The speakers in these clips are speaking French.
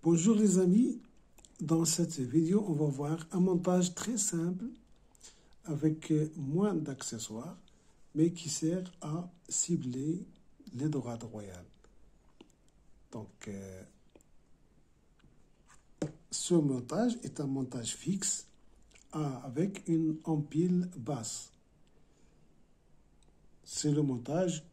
Bonjour les amis, dans cette vidéo on va voir un montage très simple avec moins d'accessoires mais qui sert à cibler les dorades royales. Donc ce montage est un montage fixe avec une empile basse. C'est le montage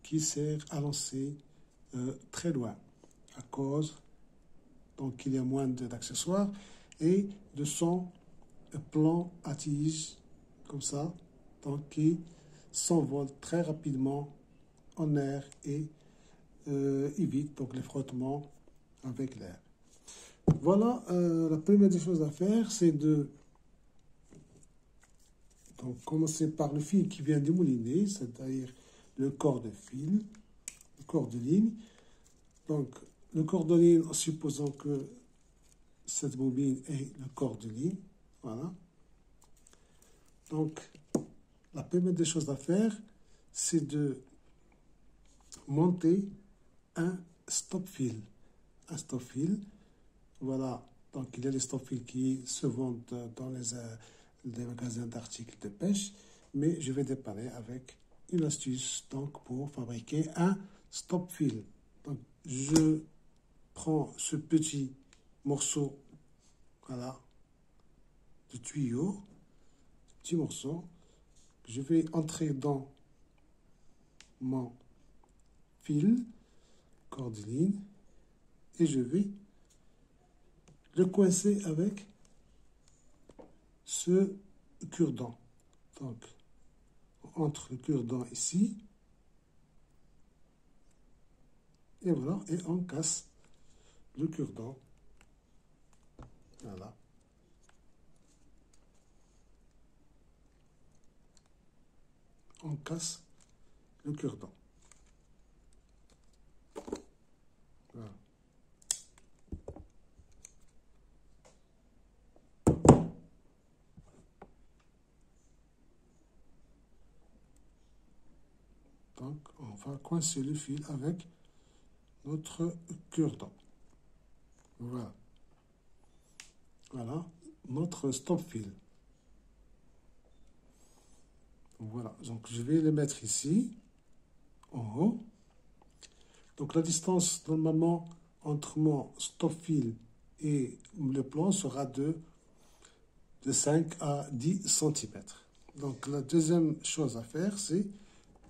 qui sert à lancer très loin à cause donc il y a moins d'accessoires et de son plan à tige comme ça, donc qui s'envole très rapidement en air et évite donc les frottements avec l'air. Voilà, la première des choses à faire, c'est de donc, commencer par le fil qui vient du moulinet, c'est-à-dire le corps de fil, le corps de ligne. Donc, le corps de ligne, en supposant que cette bobine est le corps de ligne. Voilà. Donc, la première des choses à faire, c'est de monter un stop fil. Un stop fil, voilà. Donc, il y a les stop fils qui se vendent dans les magasins d'articles de pêche, mais je vais dépanner avec une astuce donc, pour fabriquer un stop fil. Donc, je prends ce petit morceau, voilà, de tuyau, petit morceau, que je vais entrer dans mon fil, cordeline, et je vais le coincer avec ce cure-dent. Donc, entre le cure-dent ici, et voilà, et on casse le cure-dent. Voilà. On casse le cure-dent. Voilà. Donc, on va coincer le fil avec notre cure-dent. Voilà. Voilà notre stop fil. Voilà, donc je vais le mettre ici, en haut. Donc la distance normalement entre mon stop fil et le plan sera de 5 à 10 cm. Donc la deuxième chose à faire, c'est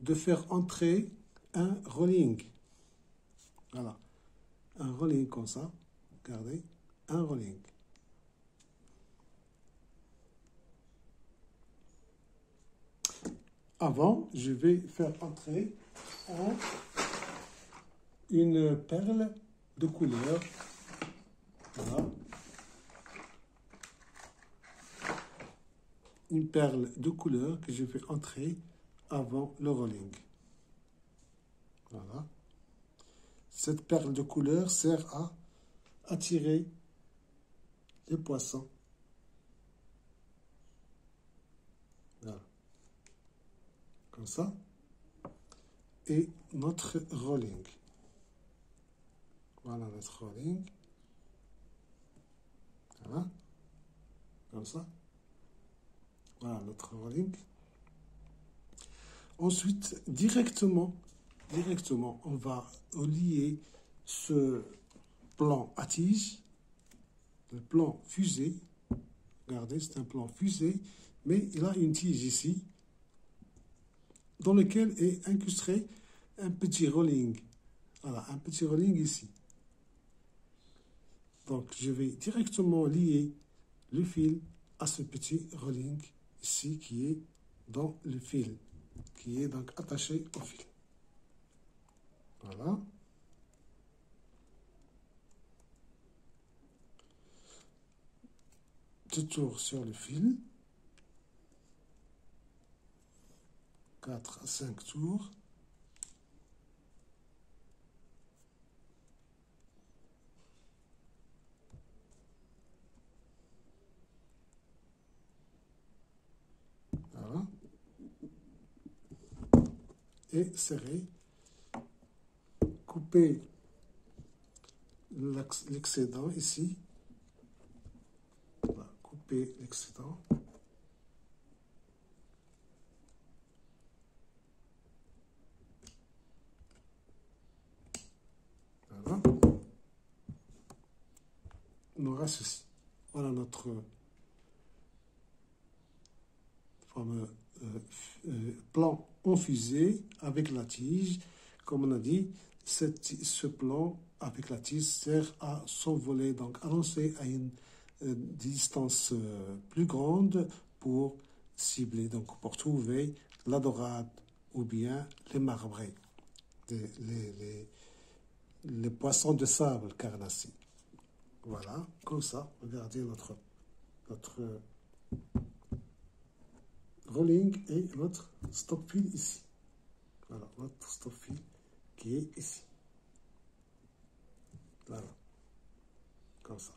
de faire entrer un rolling. Voilà, un rolling comme ça. Regardez, un rolling. Avant, je vais faire entrer une perle de couleur. Voilà. Une perle de couleur que je vais entrer avant le rolling. Voilà. Cette perle de couleur sert à attirer les poissons. Voilà. Comme ça. Et notre rolling. Voilà notre rolling. Voilà. Comme ça. Voilà notre rolling. Ensuite, directement, on va lier ce plan à tige, le plan fusée. Regardez, c'est un plan fusée, mais il a une tige ici, dans lequel est incrusté un petit rolling. Voilà, un petit rolling ici. Donc, je vais directement lier le fil à ce petit rolling ici qui est dans le fil, qui est donc attaché au fil. Voilà. Deux tours sur le fil. 4 à 5 tours. Voilà. Et serrer. Couper l'excédent ici. On va couper l'excédent. Voilà. On aura ceci. Voilà notre fameux plan en fusée avec la tige. Comme on a dit, ce plan avec la tige sert à s'envoler, donc à lancer à une distance plus grande pour cibler, donc pour trouver la dorade ou bien les marbrés, les poissons de sable carnassiers. Voilà, comme ça, regardez notre rolling et notre stop fil ici. Voilà, notre stop fil qui est ici. Voilà, comme ça.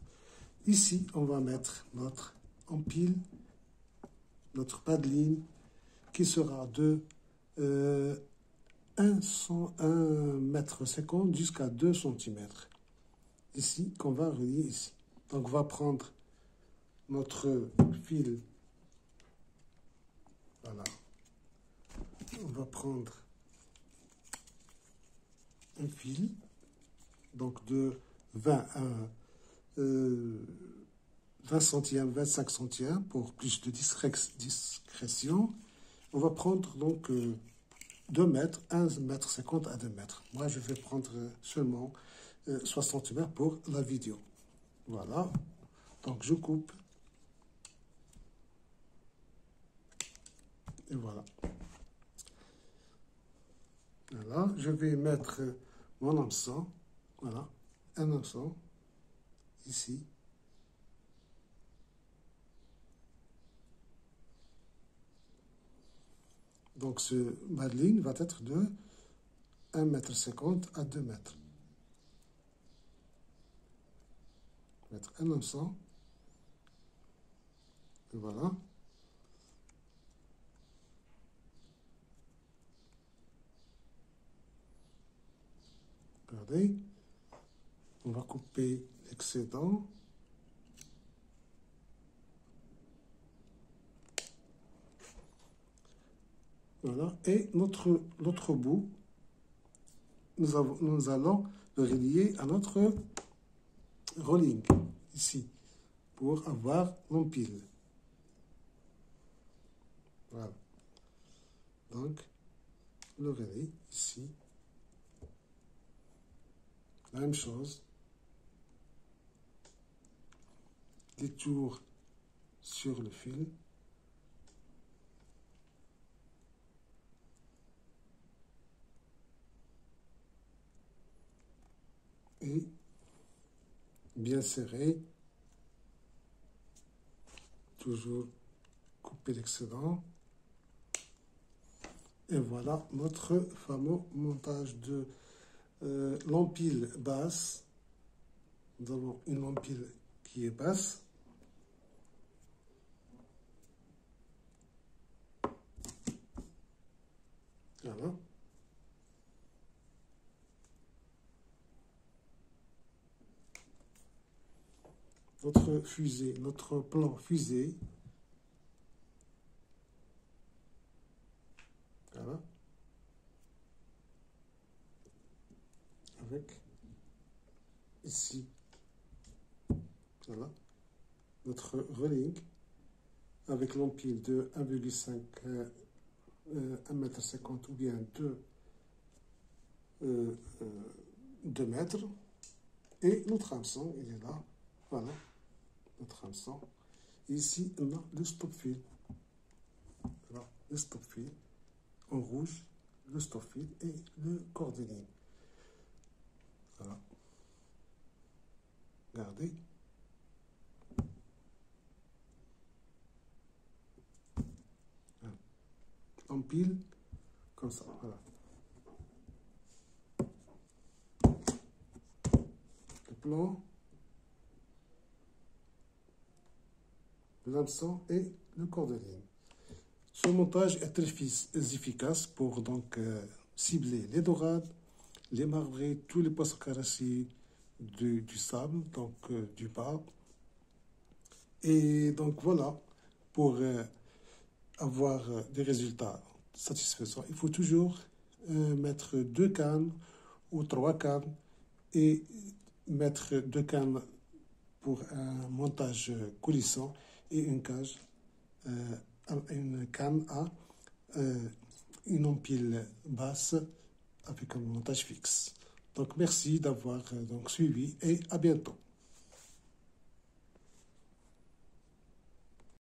Ici, on va mettre notre empile, notre padeline qui sera de 1 mètre 50 jusqu'à 2 cm. Ici, qu'on va relier ici. Donc, on va prendre notre fil. Voilà. On va prendre un fil, donc de 20 centièmes, 25 centièmes pour plus de discrétion. On va prendre donc 2 mètres, 1 mètre 50 à 2 mètres. Moi, je vais prendre seulement 60 cm pour la vidéo. Voilà. Donc, je coupe. Et voilà. Voilà. Je vais mettre mon hameçon. Voilà. Un hameçon. Ici. Donc, ma ligne va être de 1 mètre 50 à 2 mètres. Mettre un hameçon. Et voilà. Regardez. On va couper l'excédent. Voilà. Et l'autre bout, nous allons le relier à notre rolling, ici, pour avoir l'empile. Voilà. Donc, le relais, ici. La même chose. Des tours sur le fil. Et bien serré. Toujours couper l'excédent. Et voilà notre fameux montage de l'empile basse. Nous avons une empile qui est basse. Voilà. Notre fusée, notre plan fusée. Voilà. Avec ici, voilà, notre rolling avec l'empile de 1,5 1 mètre 50 ou bien 2 mètres. Et notre hameçon, il est là. Voilà, notre hameçon. Ici, on a le stop fil. Voilà, le stop fil en rouge, le stop fil et le cordelier. Voilà. Regardez. Voilà. Empile comme ça. Voilà. Le plan, l'hameçon et le cordelier. Ce montage est très efficace pour donc cibler les dorades, les marbrés, tous les poissons carnassiers, du sable, donc du bas. Et donc voilà, pour avoir des résultats satisfaisants, il faut toujours mettre 2 cannes ou 3 cannes et mettre 2 cannes pour un montage coulissant et une canne à une empile basse avec un montage fixe. Donc merci d'avoir donc suivi et à bientôt.